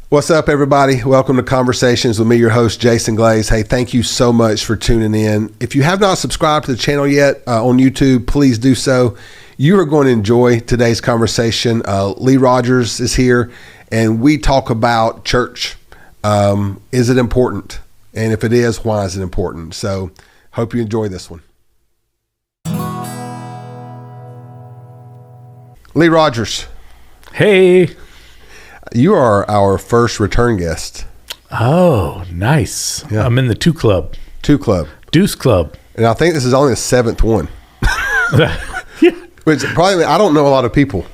What's up, everybody? Welcome to Conversations with me, your host, Jason Glaze. Hey, thank you so much for tuning in. If you have not subscribed to the channel yet on YouTube, please do so. You are going to enjoy today's conversation. Lee Rogers is here, and we talk about church. Is it important? And if it is, why is it important? So, hope you enjoy this one. Lee Rogers. Hey. You are our first return guest. Oh, nice. Yeah. I'm in the 2 Club. 2 Club. Deuce Club. And I think this is only the 7th one. Yeah. Which probably, I don't know a lot of people.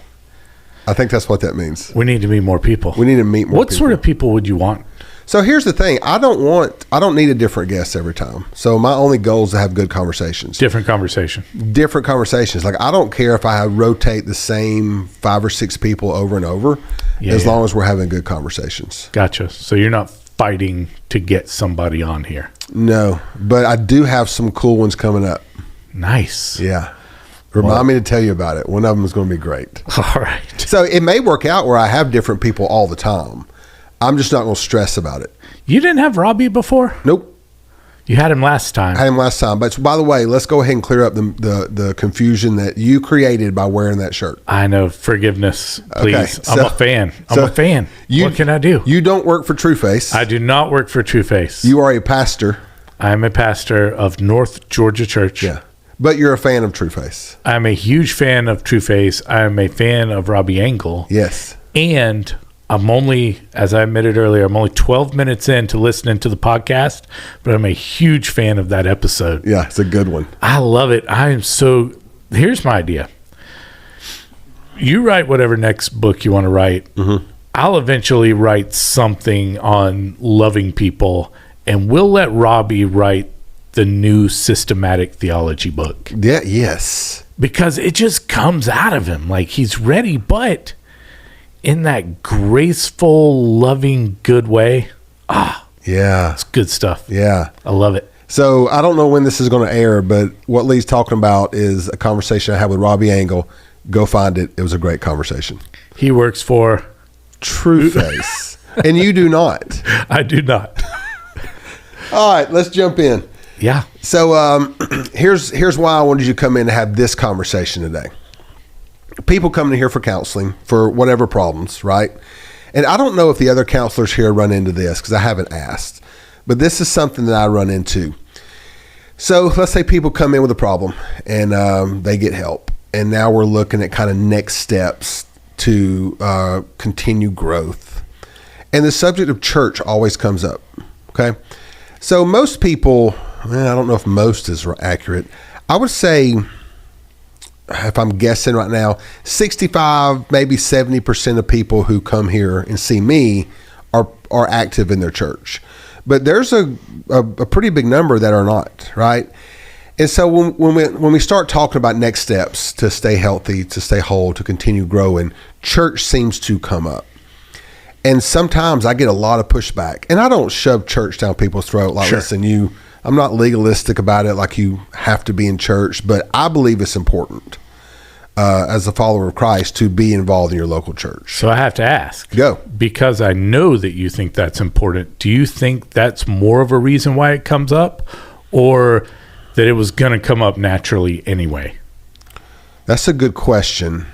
I think that's what that means. We need to meet more people. We need to meet more people. What sort of people would you want? So here's the thing. I don't need a different guest every time. So my only goal is to have good conversations. Different conversation. Different conversations. Like, I don't care if I rotate the same 5 or 6 people over and over, as long as we're having good conversations. Gotcha. So you're not fighting to get somebody on here. No, but I do have some cool ones coming up. Nice. Yeah. Remind me to tell you about it. One of them is going to be great. All right. So it may work out where I have different people all the time. I'm just not going to stress about it. You didn't have Robbie before? Nope. You had him last time. I had him last time. But by the way, let's go ahead and clear up the confusion that you created by wearing that shirt. I know. Forgiveness, please. Okay, so, I'm a fan. I'm a fan. What can I do? You don't work for TrueFace. I do not work for TrueFace. You are a pastor. I'm a pastor of North Georgia Church. Yeah. But you're a fan of TrueFace. I'm a huge fan of TrueFace. I'm a fan of Robbie Engel. Yes. And I'm only, as I admitted earlier, I'm only 12 minutes into listening to the podcast, but I'm a huge fan of that episode. Yeah, it's a good one. I love it. Here's my idea. You write whatever next book you want to write. Mm-hmm. I'll eventually write something on loving people, and we'll let Robbie write the new systematic theology book. Yeah, yes. Because it just comes out of him. Like, he's ready, but in that graceful, loving, good way. Yeah. It's good stuff. Yeah. I love it. So I don't know when this is going to air, but what Lee's talking about is a conversation I had with Robbie Engel. Go find it. It was a great conversation. He works for TrueFace. And you do not. I do not. All right, let's jump in. Yeah. So here's why I wanted you to come in to have this conversation today. People come in here for counseling for whatever problems, right? And I don't know if the other counselors here run into this because I haven't asked, but this is something that I run into. So let's say people come in with a problem and they get help. And now we're looking at kind of next steps to continue growth. And the subject of church always comes up, okay? So most people, I don't know if most is accurate. I would say, if I'm guessing right now, 65, maybe 70% of people who come here and see me are active in their church. But there's a pretty big number that are not, right? And so when we start talking about next steps to stay healthy, to stay whole, to continue growing, church seems to come up. And sometimes I get a lot of pushback. And I don't shove church down people's throat like, listen, I'm not legalistic about it like you have to be in church, but I believe it's important as a follower of Christ to be involved in your local church. So I have to ask. Go. Because I know that you think that's important. Do you think that's more of a reason why it comes up, or that it was going to come up naturally anyway? That's a good question.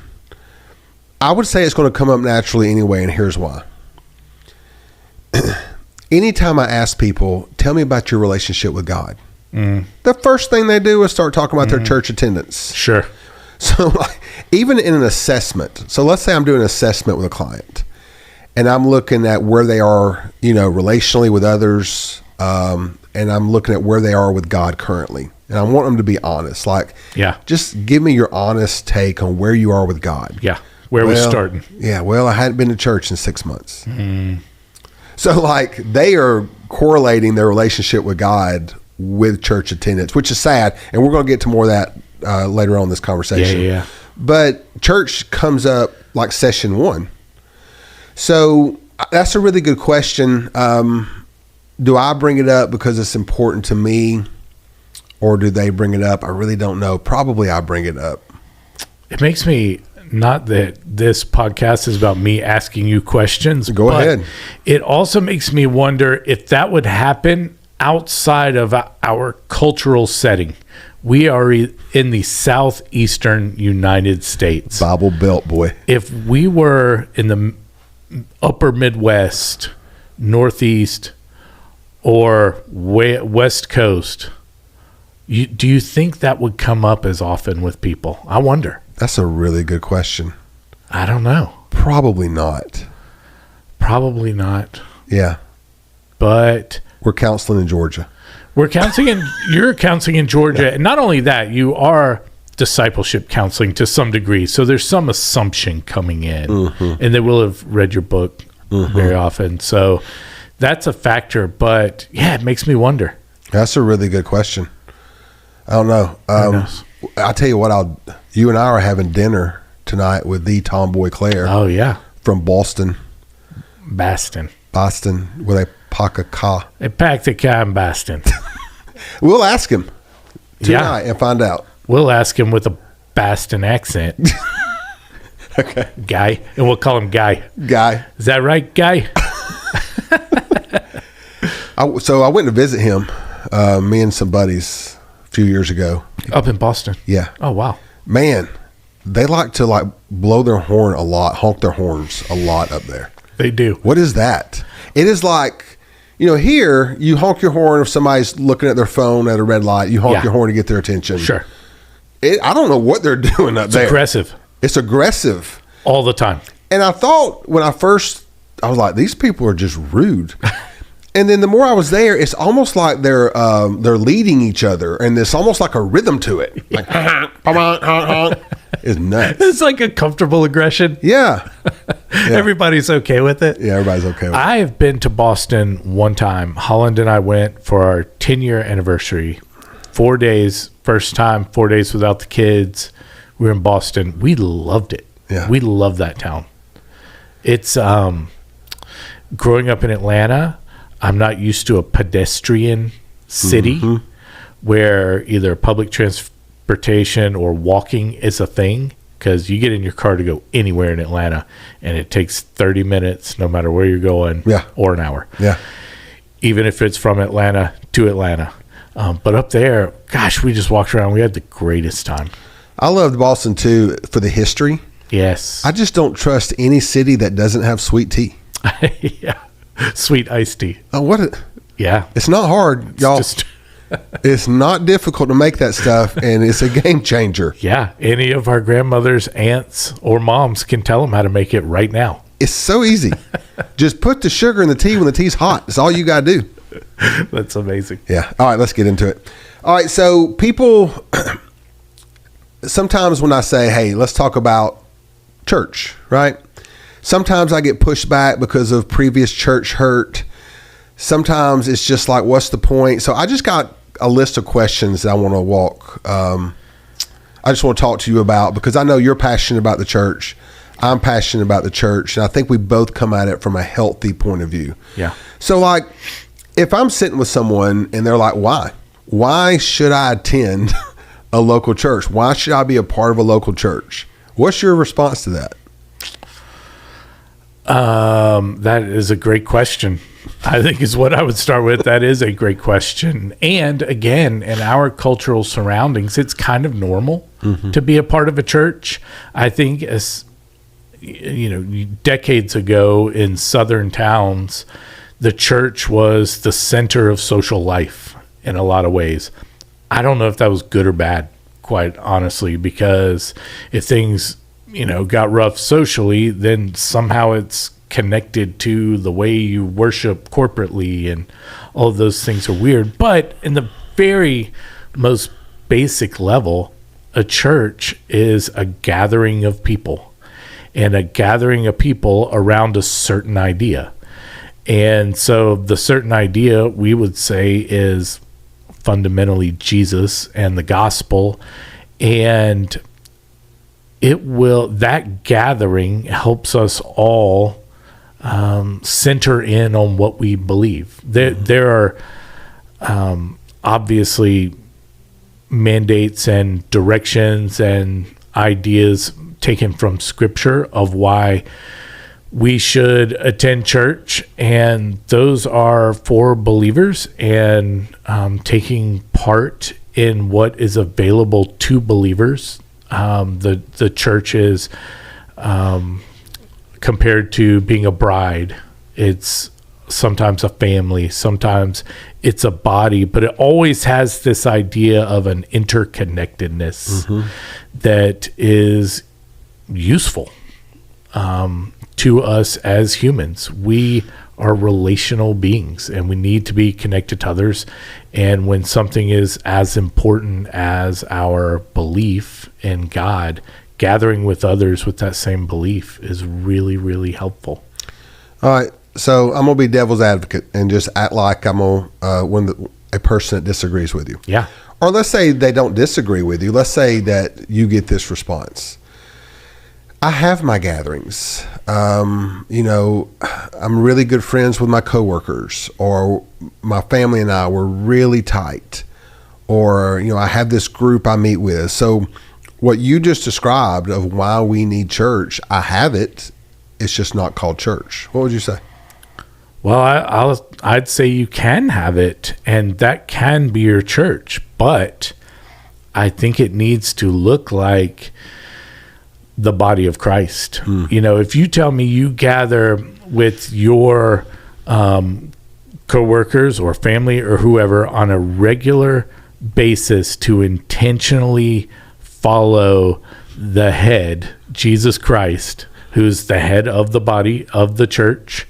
I would say it's going to come up naturally anyway, and here's why. Anytime I ask people, tell me about your relationship with God, the first thing they do is start talking about their church attendance. Sure. So even in an assessment, so let's say I'm doing an assessment with a client and I'm looking at where they are, relationally with others, and I'm looking at where they are with God currently. And I want them to be honest. Like, just give me your honest take on where you are with God. Yeah. Where we're starting. Yeah. Well, I hadn't been to church in 6 months. So they are correlating their relationship with God with church attendance, which is sad. And we're going to get to more of that later on in this conversation. Yeah. But church comes up like session 1. So that's a really good question. Do I bring it up because it's important to me, or do they bring it up? I really don't know. Probably I bring it up. It makes me not that this podcast is about me asking you questions. Go ahead. It also makes me wonder if that would happen outside of our cultural setting. We are in the southeastern United States. Bible Belt, boy. If we were in the upper Midwest, Northeast, or West Coast, do you think that would come up as often with people? I wonder. That's a really good question. I don't know. Probably not. Probably not. Yeah. But We're counseling in Georgia. you're counseling in Georgia. Yeah. And not only that, you are discipleship counseling to some degree. So there's some assumption coming in. Mm-hmm. And they will have read your book very often. So that's a factor. But yeah, it makes me wonder. That's a really good question. I don't know. I'll tell you what, you and I are having dinner tonight with the Tomboy Claire. Oh, yeah. From Boston. Boston. With a Paka-Ka. A Paka-Ka in Boston. We'll ask him tonight and find out. We'll ask him with a Boston accent. Okay. Guy. And we'll call him Guy. Guy. Is that right, Guy? So I went to visit him, me and some buddies, a few years ago. Up in Boston? Yeah. Oh, wow. Man, they like to blow their horn a lot, honk their horns a lot up there. They do. What is that? It is like, here you honk your horn if somebody's looking at their phone at a red light. You honk your horn to get their attention. Sure. I don't know what they're doing up there. It's aggressive. It's aggressive. All the time. And I thought when I was like, these people are just rude. And then the more I was there, it's almost like they're leading each other, and there's almost like a rhythm to it. Like, it's nuts. It's like a comfortable aggression. Yeah. Everybody's okay with it. Yeah, everybody's okay with it. I have been to Boston one time. Holland and I went for our 10-year anniversary. 4 days, first time, 4 days without the kids. We were in Boston. We loved it. Yeah. We love that town. It's growing up in Atlanta, I'm not used to a pedestrian city where either public transportation or walking is a thing, because you get in your car to go anywhere in Atlanta and it takes 30 minutes no matter where you're going, or an hour. Yeah. Even if it's from Atlanta to Atlanta. But up there, gosh, we just walked around. We had the greatest time. I loved Boston too for the history. Yes. I just don't trust any city that doesn't have sweet tea. Yeah. Sweet iced tea. Oh, yeah. It's not hard, y'all. It's not difficult to make that stuff, and it's a game changer. Yeah. Any of our grandmothers, aunts, or moms can tell them how to make it right now. It's so easy. Just put the sugar in the tea when the tea's hot. That's all you got to do. That's amazing. Yeah. All right, let's get into it. All right, so people, sometimes when I say, hey, let's talk about church, right? Sometimes I get pushed back because of previous church hurt. Sometimes it's just like, what's the point? So I just got a list of questions that I want to I just want to talk to you about, because I know you're passionate about the church. I'm passionate about the church. And I think we both come at it from a healthy point of view. Yeah. So like, if I'm sitting with someone and they're like, why should I attend a local church? Why should I be a part of a local church? What's your response to that? That is a great question. I think is what I would start with. That is a great question. And again, in our cultural surroundings, it's kind of normal to be a part of a church. I think as decades ago in southern towns, the church was the center of social life in a lot of ways. I don't know if that was good or bad, quite honestly, because if things got rough socially, then somehow it's connected to the way you worship corporately, and all of those things are weird. But in the very most basic level, a church is a gathering of people, and a gathering of people around a certain idea. And so the certain idea, we would say, is fundamentally Jesus and the gospel. And that gathering helps us all center in on what we believe. There are obviously mandates and directions and ideas taken from Scripture of why we should attend church, and those are for believers and taking part in what is available to believers. The church is compared to being a bride. It's sometimes a family, sometimes it's a body, but it always has this idea of an interconnectedness that is useful to us as humans. We are relational beings and we need to be connected to others. And when something is as important as our belief in God, gathering with others with that same belief is really, really helpful. All right. So I'm going to be devil's advocate and just act like I'm a person that disagrees with you. Yeah. Or let's say they don't disagree with you. Let's say that you get this response. I have my gatherings. I'm really good friends with my coworkers, or my family and I were really tight, or, I have this group I meet with. So what you just described of why we need church, I have it. It's just not called church. What would you say? Well, I'd say you can have it, and that can be your church, but I think it needs to look like the body of Christ. If you tell me you gather with your coworkers or family or whoever on a regular basis to intentionally follow the head, Jesus Christ, who's the head of the body of the church,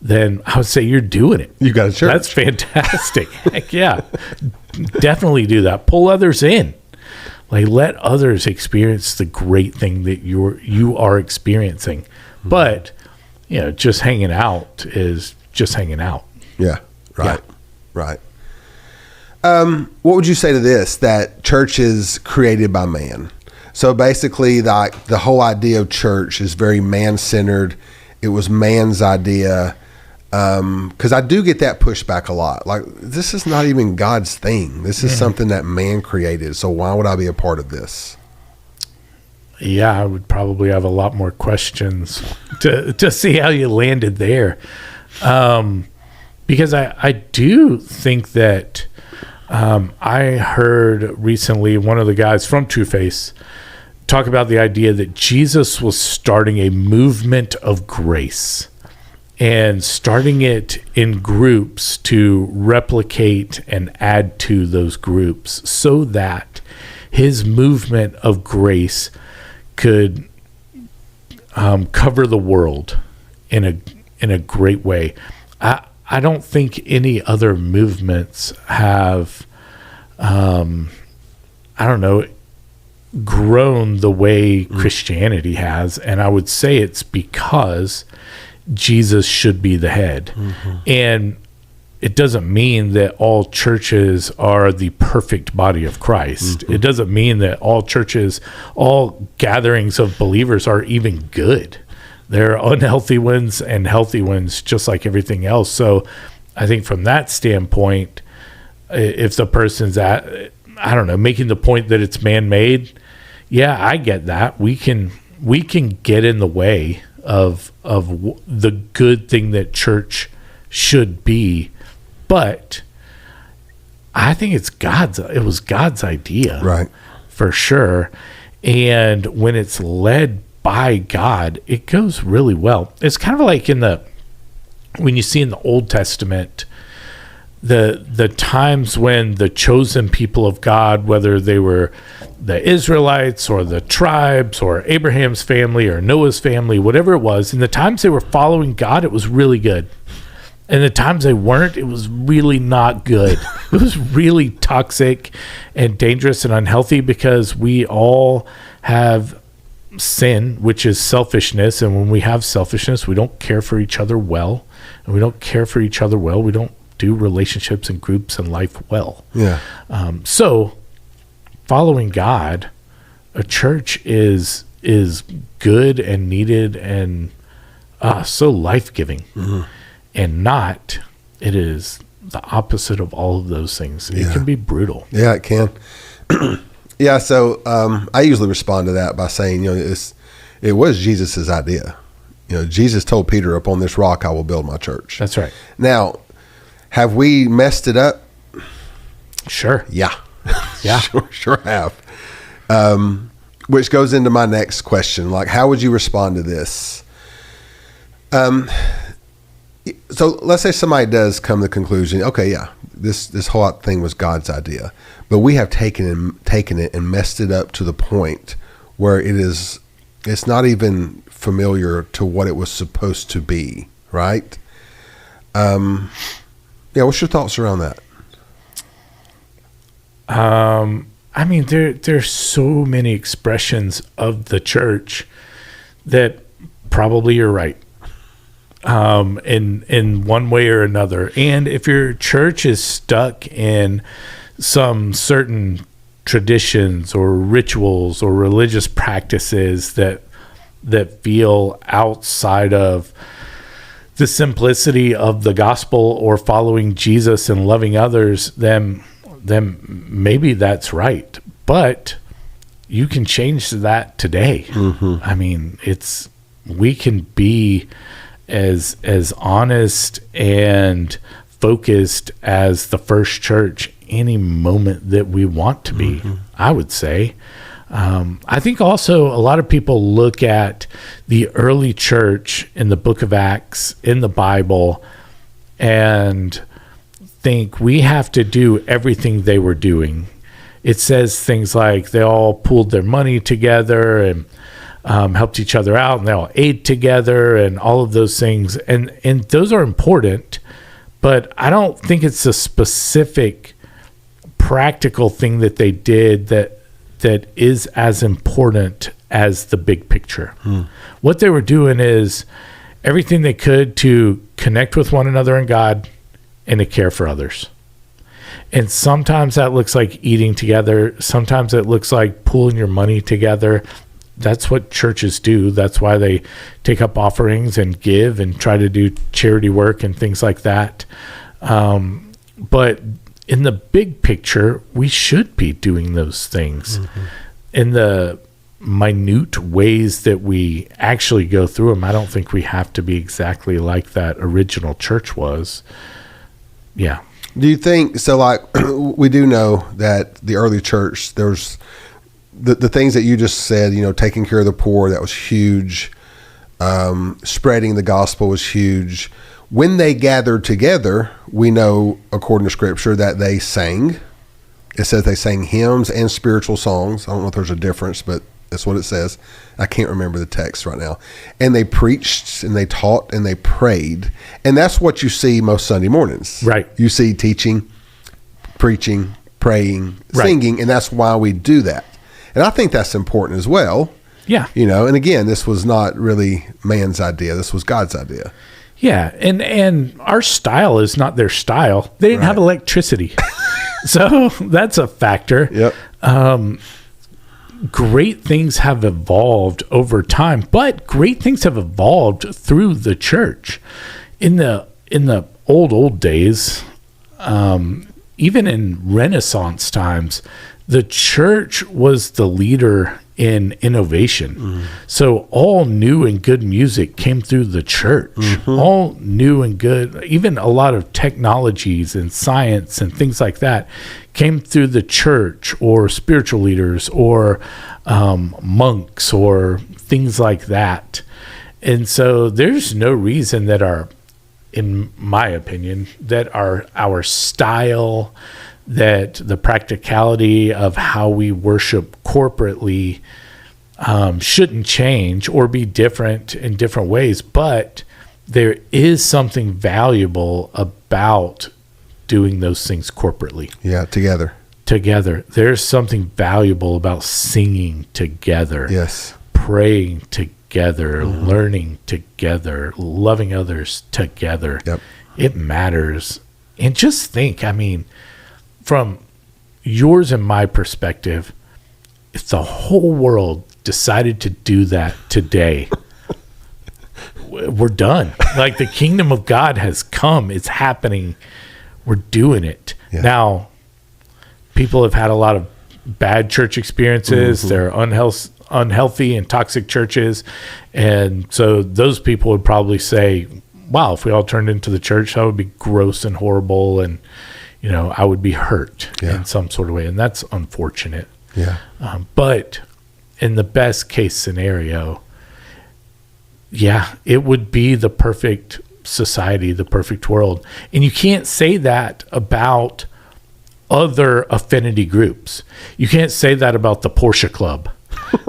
then I would say you're doing it. You got a church. That's fantastic. Heck yeah. Definitely do that. Pull others in. Like, let others experience the great thing that you are experiencing. But, just hanging out is just hanging out. Yeah. Right. Yeah. Right. What would you say to this, that church is created by man? So basically, the whole idea of church is very man-centered. It was man's idea. Because I do get that pushback a lot. Like, this is not even God's thing. This is something that man created. So why would I be a part of this? Yeah, I would probably have a lot more questions to see how you landed there. Because I do think that I heard recently one of the guys from True Face talk about the idea that Jesus was starting a movement of grace and starting it in groups to replicate and add to those groups so that his movement of grace could cover the world in a great way. I don't think any other movements have, grown the way Christianity has. And I would say it's because Jesus should be the head. And it doesn't mean that all churches are the perfect body of Christ. It doesn't mean that all churches, all gatherings of believers are even good. There are unhealthy ones and healthy ones, just like everything else. So I think from that standpoint, if the person's making the point that it's man-made, yeah, I get that. We can get in the way of the good thing that church should be, but I think it was God's idea, right? For sure. And when it's led by God, it goes really well. It's kind of like when you see in the Old Testament, the times when the chosen people of God, whether they were the Israelites or the tribes or Abraham's family or Noah's family, whatever it was, in the times they were following God, it was really good. And the times they weren't, it was really not good. It was really toxic and dangerous and unhealthy, because we all have sin, which is selfishness. And when we have selfishness, we don't care for each other well. And we don't care for each other well. We don't do relationships and groups and life well. Yeah. So following God, a church is good and needed and so life-giving. And it is the opposite of all of those things. It can be brutal. Yeah, it can. Yeah, so I usually respond to that by saying, It was Jesus's idea. You know, Jesus told Peter, "Upon this rock I will build my church." That's right. Now, have we messed it up? Sure. Yeah. Yeah. sure have. Which goes into my next question. Like, how would you respond to this? So let's say somebody does come to the conclusion, okay, yeah, this whole thing was God's idea, but we have taken it and messed it up to the point where it's not even familiar to what it was supposed to be, right? Yeah, what's your thoughts around that? I mean, there's so many expressions of the church that probably you're right. In one way or another. And if your church is stuck in some certain traditions or rituals or religious practices that feel outside of the simplicity of the gospel or following Jesus and loving others, then maybe that's right. But you can change that today. Mm-hmm. I mean, we can be as honest and focused as the first church any moment that we want to be, I would say. I think also a lot of people look at the early church in the book of Acts in the Bible and think we have to do everything they were doing. It says things like they all pooled their money together and helped each other out, and they all ate together and all of those things. And those are important, but I don't think it's a specific practical thing that they did that is as important as the big picture. What they were doing is everything they could to connect with one another in God and to care for others. And sometimes that looks like eating together. Sometimes it looks like pooling your money together. That's what churches do. That's why they take up offerings and give and try to do charity work and things like that. But in the big picture, we should be doing those things. In the minute ways that we actually go through them, I don't think we have to be exactly like that original church was. Yeah. Do you think, so like, we do know that the early church, there's the things that you just said, you know, taking care of the poor, that was huge. Spreading the gospel was huge. When they gathered together, we know, according to scripture, that they sang. It says they sang hymns and spiritual songs. I don't know if there's a difference, but that's what it says. I can't remember the text right now. And they preached and they taught and they prayed. And that's what you see most Sunday mornings. Right. You see teaching, preaching, praying, Right. singing, and that's why we do that. And I think that's important as well. Yeah. You know, and again, this was not really man's idea. This was God's idea. Yeah. And our style is not their style. They didn't have Right. electricity. So that's a factor. Yep. Great things have evolved over time, but great things have evolved through the church. In the old days, even in Renaissance times, the church was the leader in innovation. So all new and good music came through the church. All new and good, even a lot of technologies and science and things like that came through the church, or spiritual leaders, or monks, or things like that. And so there's no reason that in my opinion, that our style, that the practicality of how we worship corporately shouldn't change or be different in different ways. But there is something valuable about doing those things corporately. Yeah, together. There's something valuable about singing together. Yes. Praying together, learning together, loving others together. Yep. It matters. And just think, I mean, from yours and my perspective, if the whole world decided to do that today, we're done. Like, the kingdom of God has come. It's happening. We're doing it. Yeah. Now, people have had a lot of bad church experiences. They're unhealthy and toxic churches. And so those people would probably say, wow, if we all turned into the church, that would be gross and horrible. And, I would be hurt in some sort of way. And that's unfortunate. Yeah. But in the best case scenario, it would be the perfect society, the perfect world. And you can't say that about other affinity groups. You can't say that about the Porsche Club.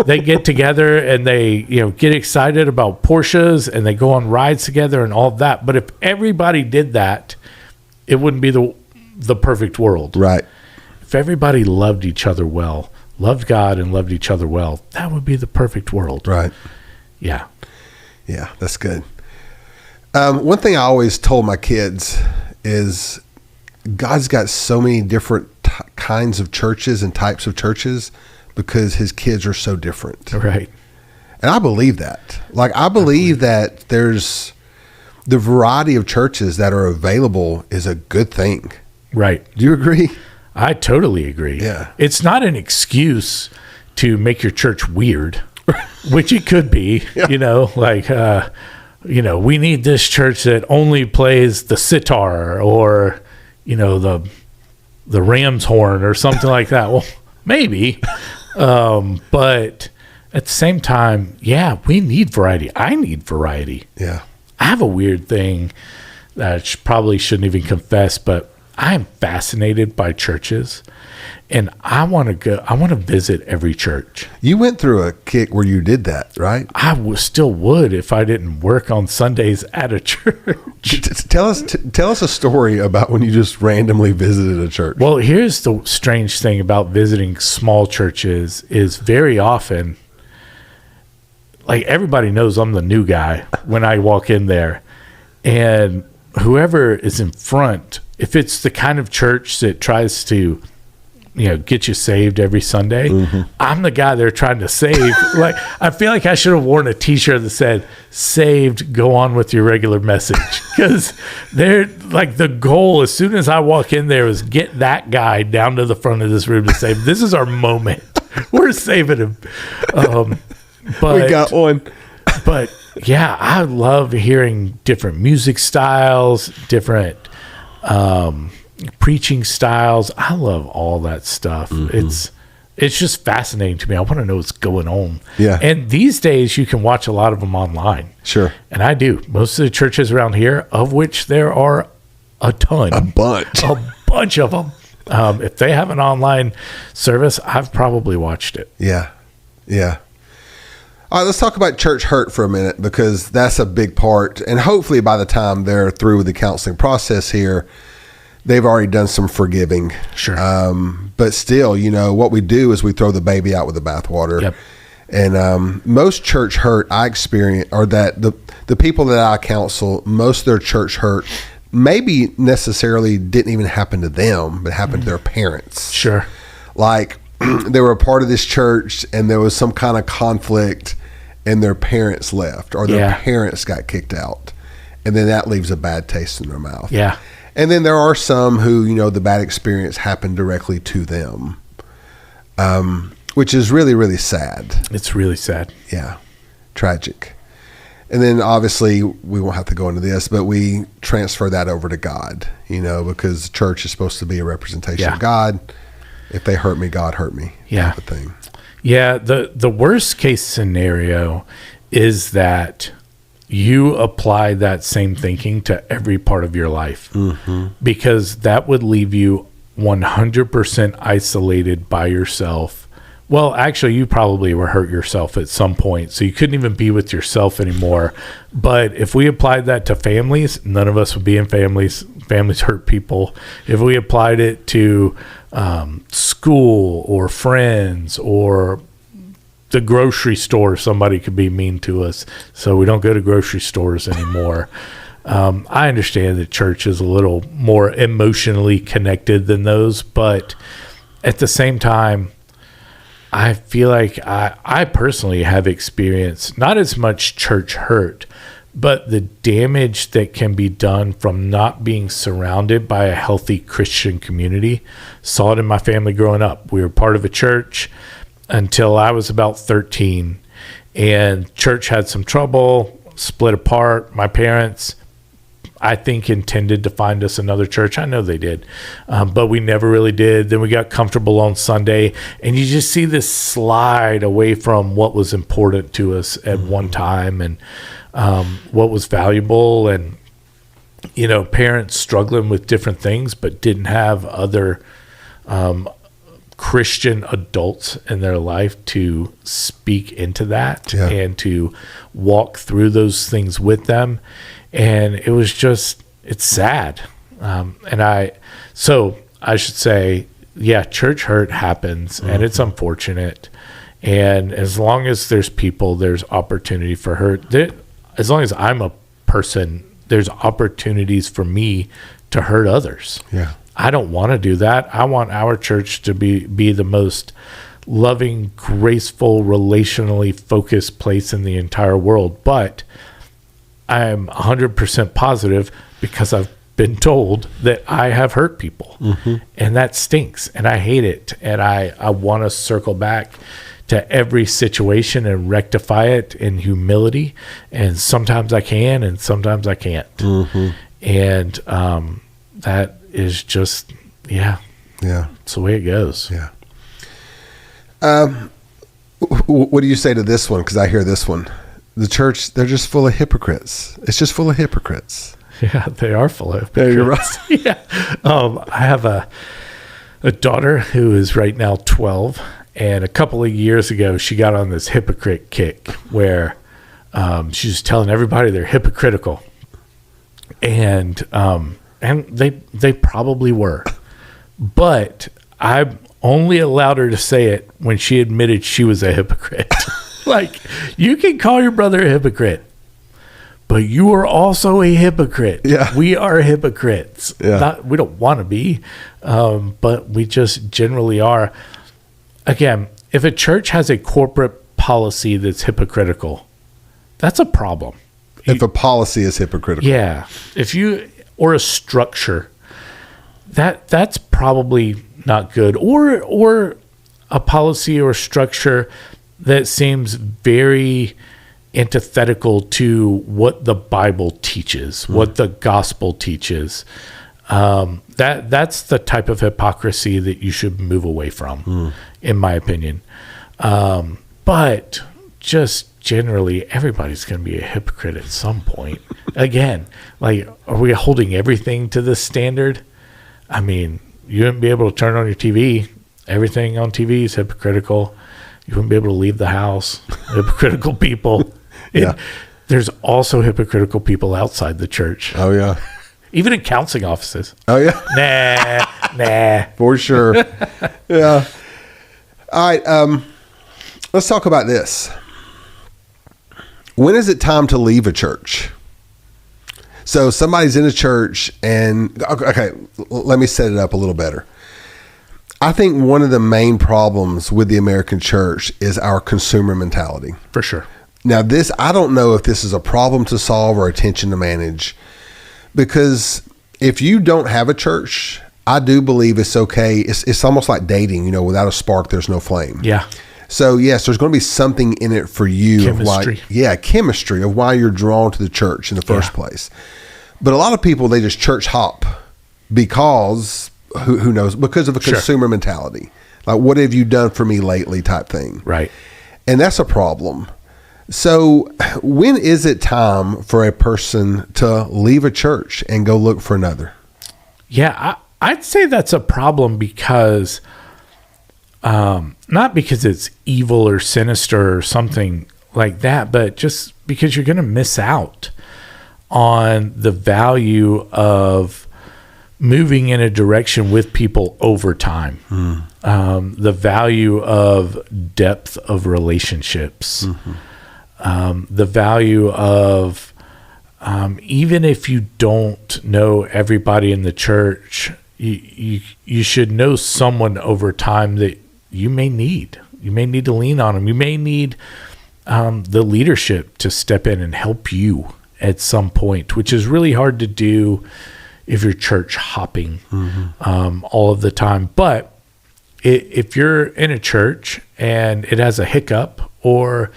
They get together and they, get excited about Porsches and they go on rides together and all of that. But if everybody did that, it wouldn't be the perfect world. Right. If everybody loved each other well, loved God and loved each other well, that would be the perfect world. Right. Yeah. Yeah, that's good. One thing I always told my kids is God's got so many different kinds of churches and types of churches because his kids are so different. Right. And I believe that. Like, I believe that there's the variety of churches that are available is a good thing. Right. Do you agree? I totally agree. Yeah. It's not an excuse to make your church weird, which it could be, we need this church that only plays the sitar or, the ram's horn or something like that. Well, maybe. But at the same time, we need variety. I need variety. Yeah. I have a weird thing that I probably shouldn't even confess, but I am fascinated by churches, and I want to visit every church. You went through a kick where you did that, right? I still would if I didn't work on Sundays at a church. Tell us a story about when you just randomly visited a church. Well, here's the strange thing about visiting small churches is very often, like, everybody knows I'm the new guy when I walk in there, and whoever is in front, if it's the kind of church that tries to, get you saved every Sunday, I'm the guy they're trying to save. Like, I feel like I should have worn a t-shirt that said, saved, go on with your regular message. Because they're like, the goal as soon as I walk in there is get that guy down to the front of this room to say, this is our moment. We're saving him. But we got one. But I love hearing different music styles, different preaching styles. I love all that stuff. It's just fascinating to me. I want to know what's going on. Yeah. And these days you can watch a lot of them online. Sure. And I do. Most of the churches around here, of which there are a ton. A bunch of them. If they have an online service, I've probably watched it. Yeah. Yeah. All right, let's talk about church hurt for a minute, because that's a big part. And hopefully by the time they're through with the counseling process here, they've already done some forgiving. Sure. But still, what we do is we throw the baby out with the bathwater. Yep. And most church hurt I experience, or that the people that I counsel, most of their church hurt maybe necessarily didn't even happen to them, but happened to their parents. Sure. Like, they were a part of this church and there was some kind of conflict and their parents left, or their parents got kicked out. And then that leaves a bad taste in their mouth. Yeah. And then there are some who, the bad experience happened directly to them, which is really, really sad. It's really sad. Yeah. Tragic. And then obviously we won't have to go into this, but we transfer that over to God, because the church is supposed to be a representation of God. If they hurt me, God hurt me. Yeah. Type of thing. Yeah. The worst case scenario is that you apply that same thinking to every part of your life, because that would leave you 100% isolated by yourself. Well, actually, you probably were hurt yourself at some point, so you couldn't even be with yourself anymore. But if we applied that to families, none of us would be in families. Families hurt people. If we applied it to school or friends or the grocery store, somebody could be mean to us, so we don't go to grocery stores anymore. I understand that church is a little more emotionally connected than those, but at the same time, I feel like I personally have experienced not as much church hurt, but the damage that can be done from not being surrounded by a healthy Christian community. Saw it in my family growing up. We were part of a church. until I was about 13, and church had some trouble, split apart. My parents, I think, intended to find us another church. I know they did, but we never really did. Then we got comfortable on Sunday, and you just see this slide away from what was important to us at one time, and what was valuable, and parents struggling with different things, but didn't have other Christian adults in their life to speak into that and to walk through those things with them. And it was it's sad. So I should say, church hurt happens, and it's unfortunate. And as long as there's people, there's opportunity for hurt. As long as I'm a person, there's opportunities for me to hurt others. Yeah. I don't want to do that. I want our church to be the most loving, graceful, relationally focused place in the entire world. But I'm 100% positive, because I've been told that I have hurt people, and that stinks, and I hate it. And I want to circle back to every situation and rectify it in humility. And sometimes I can, and sometimes I can't. And that is just, it's the way it goes. Yeah. What do you say to this one? Because I hear this one. The church, they're just full of hypocrites. It's just full of hypocrites. Yeah, they are full of hypocrites. Yeah, you're right. I have a daughter who is right now 12, and a couple of years ago, she got on this hypocrite kick where she's telling everybody they're hypocritical. And they probably were, but I only allowed her to say it when she admitted she was a hypocrite. Like, you can call your brother a hypocrite, but you are also a hypocrite. Yeah. We are hypocrites. Yeah. We don't want to be, but we just generally are. Again, if a church has a corporate policy that's hypocritical, that's a problem. If a policy is hypocritical. Yeah. Or a structure, that's probably not good. Or a policy or structure that seems very antithetical to what the Bible teaches, what the gospel teaches. That's the type of hypocrisy that you should move away from, in my opinion. But just generally, everybody's going to be a hypocrite at some point. Again, like, are we holding everything to this standard? I mean, you wouldn't be able to turn on your TV. Everything on TV is hypocritical. You wouldn't be able to leave the house. Hypocritical people. Yeah. There's also hypocritical people outside the church. Oh, yeah. Even in counseling offices. Oh, yeah. Nah. For sure. Yeah. All right. Let's talk about this. When is it time to leave a church? So somebody's in a church and, okay, let me set it up a little better. I think one of the main problems with the American church is our consumer mentality. For sure. Now I don't know if this is a problem to solve or a tension to manage, because if you don't have a church, I do believe it's okay. It's almost like dating, without a spark, there's no flame. Yeah. So yes, there's going to be something in it for you. Chemistry. Chemistry of why you're drawn to the church in the first place. But a lot of people, they just church hop because who knows, because of a consumer mentality. Like, what have you done for me lately type thing. Right. And that's a problem. So when is it time for a person to leave a church and go look for another? Yeah, I'd say that's a problem because, not because it's evil or sinister or something like that, but just because you're going to miss out on the value of moving in a direction with people over time. The value of depth of relationships. The value of, even if you don't know everybody in the church, you should know someone over time that you may need. You may need to lean on them. You may need the leadership to step in and help you at some point, which is really hard to do if you're church hopping all of the time. But if you're in a church and it has a hiccup, or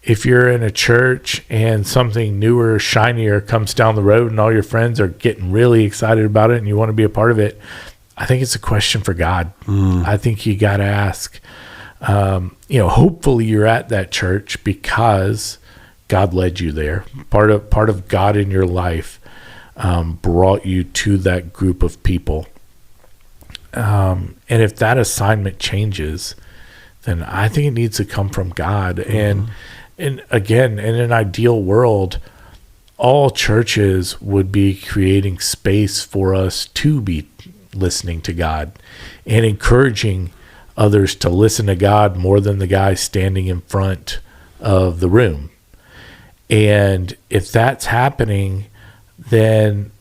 if you're in a church and something newer, shinier comes down the road and all your friends are getting really excited about it and you want to be a part of it, I think it's a question for God. I think you got to ask, hopefully you're at that church because God led you there. Part of God in your life brought you to that group of people. And if that assignment changes, then I think it needs to come from God. And again, in an ideal world, all churches would be creating space for us to be listening to God and encouraging others to listen to God more than the guy standing in front of the room. And if that's happening, then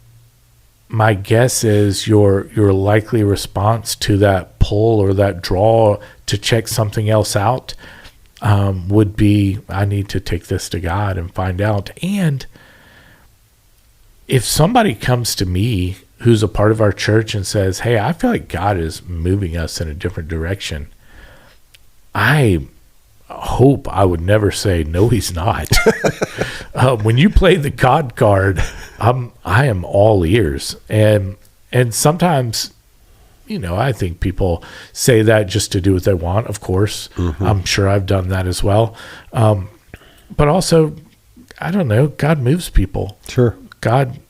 my guess is your likely response to that pull or that draw to check something else out would be, I need to take this to God and find out. And if somebody comes to me who's a part of our church and says, hey, I feel like God is moving us in a different direction, I hope I would never say, no, he's not. When you play the God card, I am all ears. And sometimes, I think people say that just to do what they want, of course. I'm sure I've done that as well. But also, I don't know, God moves people. Sure. God,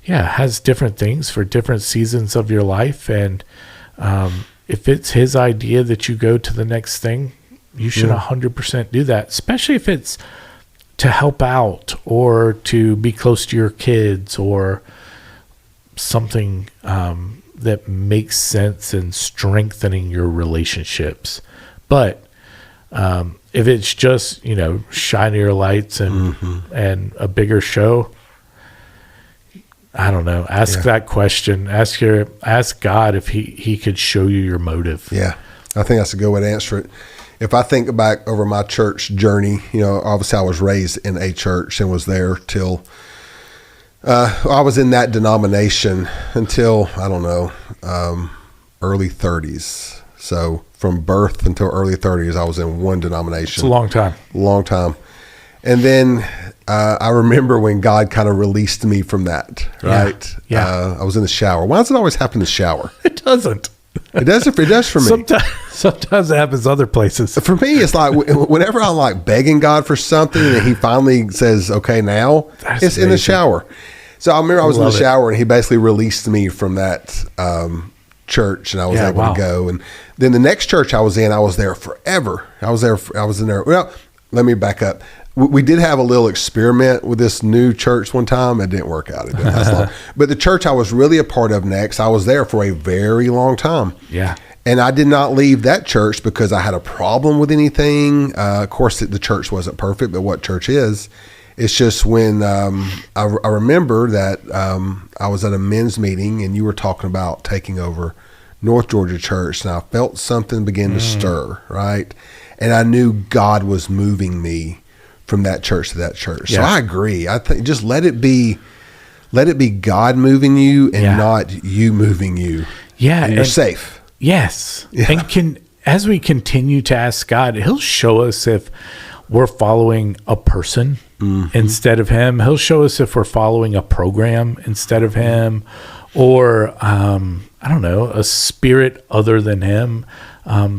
has different things for different seasons of your life. And if it's his idea that you go to the next thing, you should 100% do that, especially if it's to help out or to be close to your kids or something that makes sense in strengthening your relationships. But if it's just, shinier lights and a bigger show, I don't know. Ask that question. Ask God if he could show you your motive. Yeah, I think that's a good way to answer it. If I think back over my church journey, obviously I was raised in a church and was there till I was in that denomination until, I don't know, early 30s. So from birth until early 30s, I was in one denomination. It's a long time. Long time. And then I remember when God kind of released me from that, right? Yeah. I was in the shower. Why does it always happen in the shower? It doesn't. It does for me. Sometimes it happens other places. For me, it's like whenever I'm like begging God for something and he finally says, okay, now, it's in the shower. So I remember I was in the shower and he basically released me from that church and I was able to go. And then the next church I was there forever. I was in there. Well, let me back up. We did have a little experiment with this new church one time. It didn't work out. It didn't last long. But the church I was really a part of next, I was there for a very long time. Yeah. And I did not leave that church because I had a problem with anything. Of course, the church wasn't perfect, but what church is? It's just when I remember that I was at a men's meeting and you were talking about taking over North Georgia Church, and I felt something begin to stir, right? And I knew God was moving me from that church to that church. So I agree. I think just let it be God moving you and not you moving you. Yeah. And you're safe. Yes. Yeah. And as we continue to ask God, he'll show us if we're following a person instead of him. He'll show us if we're following a program instead of him, or, I don't know, a spirit other than him.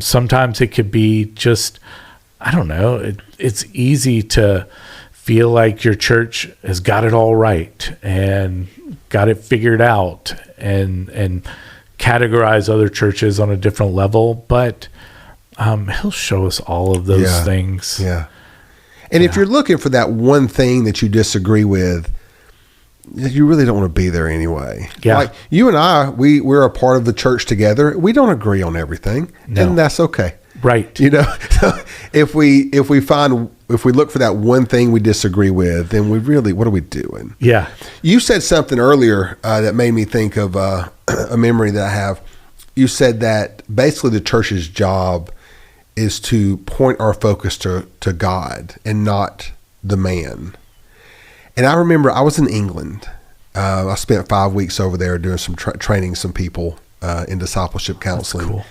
Sometimes it could be just, I don't know, it's easy to feel like your church has got it all right and got it figured out and categorize other churches on a different level. But he'll show us all of those things. Yeah. And if you're looking for that one thing that you disagree with, you really don't want to be there anyway. Yeah. Like you and I, we're a part of the church together. We don't agree on everything, and that's okay. Right. If we look for that one thing we disagree with, then what are we doing? Yeah. You said something earlier that made me think of a memory that I have. You said that basically the church's job is to point our focus to God and not the man. And I remember I was in England. I spent 5 weeks over there doing some training some people in discipleship counseling. That's cool.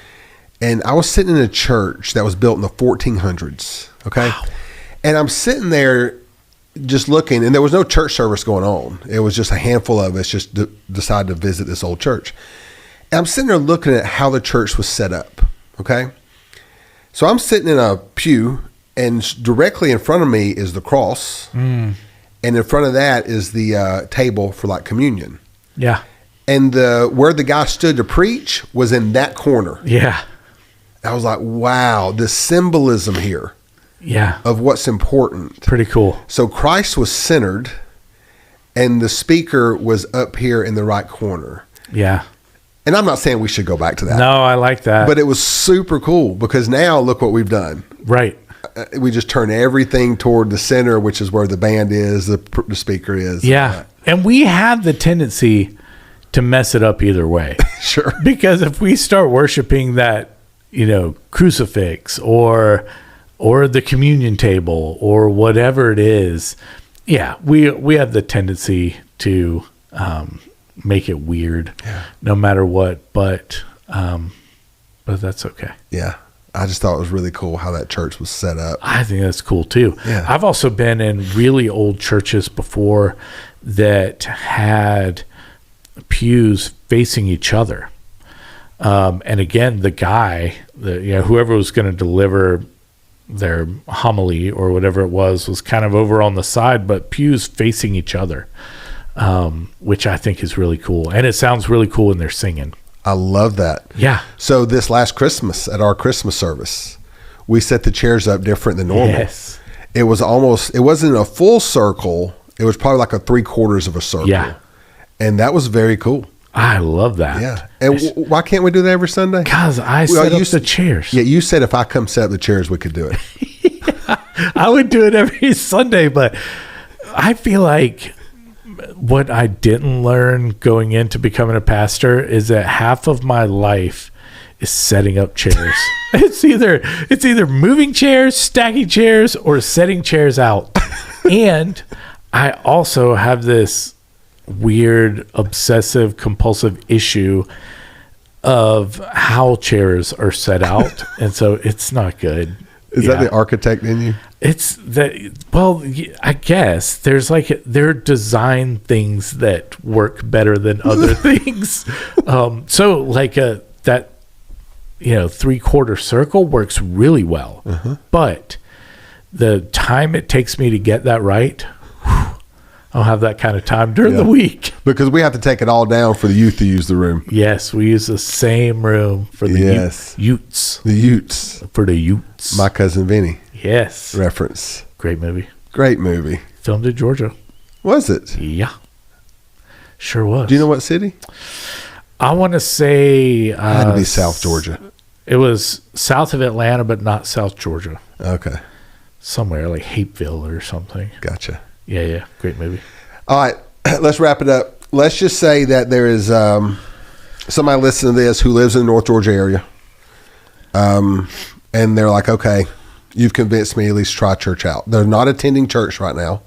And I was sitting in a church that was built in the 1400s. Okay. Wow. And I'm sitting there just looking, and there was no church service going on. It was just a handful of us just decided to visit this old church. And I'm sitting there looking at how the church was set up. Okay. So I'm sitting in a pew, and directly in front of me is the cross. And in front of that is the table for like communion. Yeah. And where the guy stood to preach was in that corner. Yeah. I was like, wow, the symbolism here Yeah. of what's important. Pretty cool. So Christ was centered, and the speaker was up here in the right corner. Yeah. And I'm not saying we should go back to that. No, I like that. But it was super cool because now look what we've done. Right. We just turn everything toward the center, which is where the band is, the speaker is. Yeah. And we have the tendency to mess it up either way. Sure. Because if we start worshiping that, crucifix or the communion table or whatever it is, yeah, we have the tendency to make it weird, no matter what. But that's okay. Yeah. I just thought it was really cool how that church was set up. I think that's cool too. Yeah. I've also been in really old churches before that had pews facing each other. And again, the guy, whoever was going to deliver their homily or whatever it was kind of over on the side, but pews facing each other, which I think is really cool. And it sounds really cool when they're singing. I love that. Yeah. So this last Christmas at our Christmas service, we set the chairs up different than normal. Yes. It wasn't a full circle. It was probably like a 3/4 of a circle. Yeah. And that was very cool. I love that. Yeah. And why can't we do that every Sunday? Because I set up the chairs. Yeah, you said if I come set up the chairs, we could do it. I would do it every Sunday, but I feel like what I didn't learn going into becoming a pastor is that half of my life is setting up chairs. It's either moving chairs, stacking chairs, or setting chairs out. And I also have this weird obsessive compulsive issue of how chairs are set out, and so it's not good. Is that the architect in you? It's that. Well, I guess they're design things that work better than other things. So like that 3/4 circle works really well, but the time it takes me to get that right, I don't have that kind of time during the week. Because we have to take it all down for the youth to use the room. Yes, we use the same room for the Utes. The Utes. For the Utes. My Cousin Vinny. Yes. Reference. Great movie. Great movie. Filmed in Georgia. Was it? Yeah. Sure was. Do you know what city? I want to say... It had to be South Georgia. It was south of Atlanta, but not South Georgia. Okay. Somewhere like Hapeville or something. Gotcha. Yeah. Great movie. All right. Let's wrap it up. Let's just say that there is somebody listening to this who lives in the North Georgia area. And they're like, okay, you've convinced me to at least try church out. They're not attending church right now.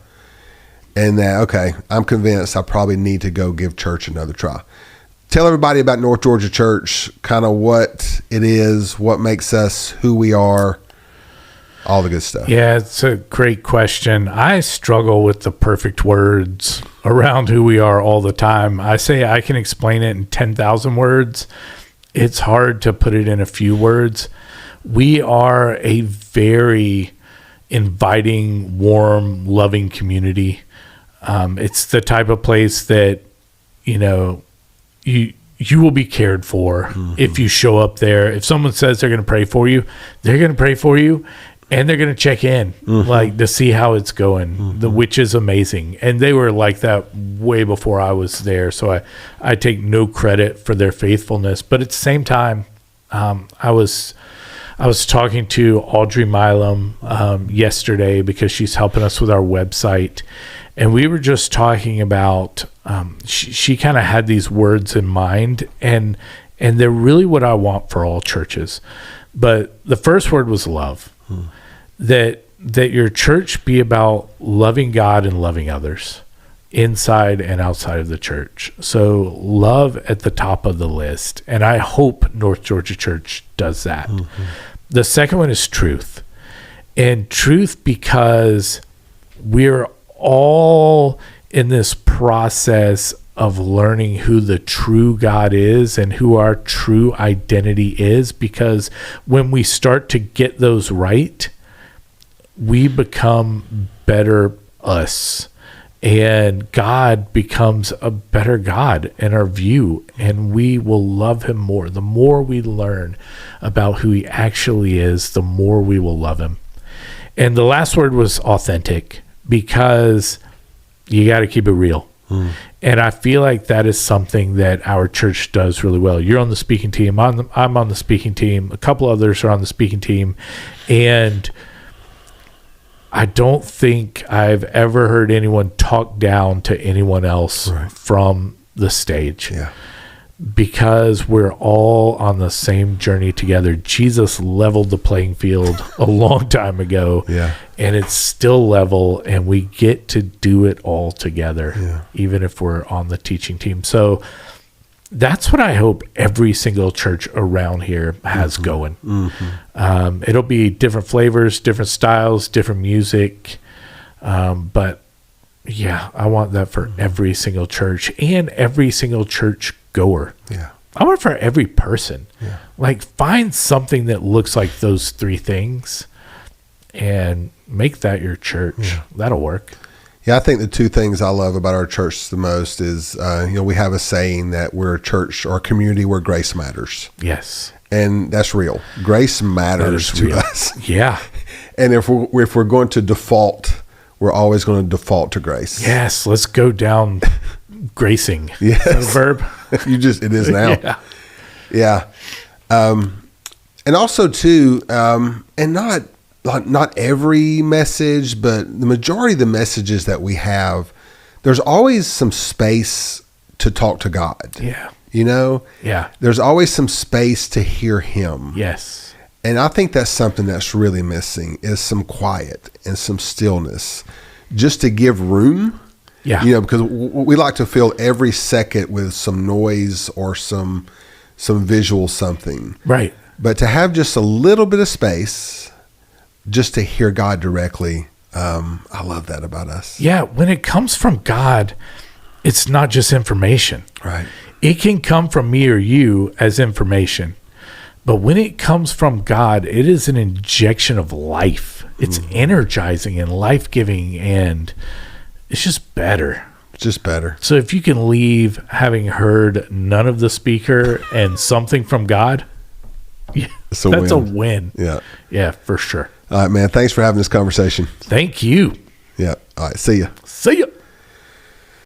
And okay, I'm convinced I probably need to go give church another try. Tell everybody about North Georgia Church, kind of what it is, what makes us who we are, all the good stuff. Yeah, it's a great question. I struggle with the perfect words around who we are all the time. I say I can explain it in 10,000 words. It's hard to put it in a few words. We are a very inviting, warm, loving community. It's the type of place that, you will be cared for if you show up there. If someone says they're going to pray for you, they're going to pray for you, and they're going to check in like to see how it's going, which is amazing. And they were like that way before I was there. So I take no credit for their faithfulness, but at the same time, I was talking to Audrey Milam yesterday because she's helping us with our website. And we were just talking about, she kind of had these words in mind, and they're really what I want for all churches. But the first word was love. That your church be about loving God and loving others inside and outside of the church. So love at the top of the list. And I hope North Georgia Church does that. Mm-hmm. The second one is truth. And truth because we're all in this process of learning who the true God is and who our true identity is, because when we start to get those right, we become better us, and God becomes a better God in our view, and we will love him more. The more we learn about who he actually is, the more we will love him. And the last word was authentic, because you got to keep it real. And I feel like that is something that our church does really well. You're on the speaking team. I'm on the speaking team. A couple others are on the speaking team. And I don't think I've ever heard anyone talk down to anyone else from the stage. Yeah. Because we're all on the same journey together. Jesus leveled the playing field a long time ago. Yeah. And it's still level, and we get to do it all together, even if we're on the teaching team. So that's what I hope every single church around here has going. It'll be different flavors, different styles, different music. But yeah, I want that for every single church and every single church goer. Yeah. I want it for every person. Yeah. Like, find something that looks like those three things and make that your church. Yeah. That'll work. Yeah, I think the two things I love about our church the most is, we have a saying that we're a church or a community where grace matters. Yes. And that's real. Grace matters to us. Yeah. And if we're going to default, we're always going to default to grace. Yes. Let's go down gracing. Yes. Is that a verb? It is now. Yeah. And also too, and not every message, but the majority of the messages that we have, there's always some space to talk to God. Yeah. Yeah. There's always some space to hear him. Yes. And I think that's something that's really missing, is some quiet and some stillness, just to give room. Yeah. Because we like to fill every second with some noise or some visual something. Right. But to have just a little bit of space just to hear God directly, I love that about us. Yeah. When it comes from God, it's not just information. Right. It can come from me or you as information. But when it comes from God, it is an injection of life. It's energizing and life-giving, and it's just better. It's just better. So if you can leave having heard none of the speaker and something from God, that's a win. Yeah. Yeah, for sure. All right, man. Thanks for having this conversation. Thank you. Yeah. All right. See ya. See ya.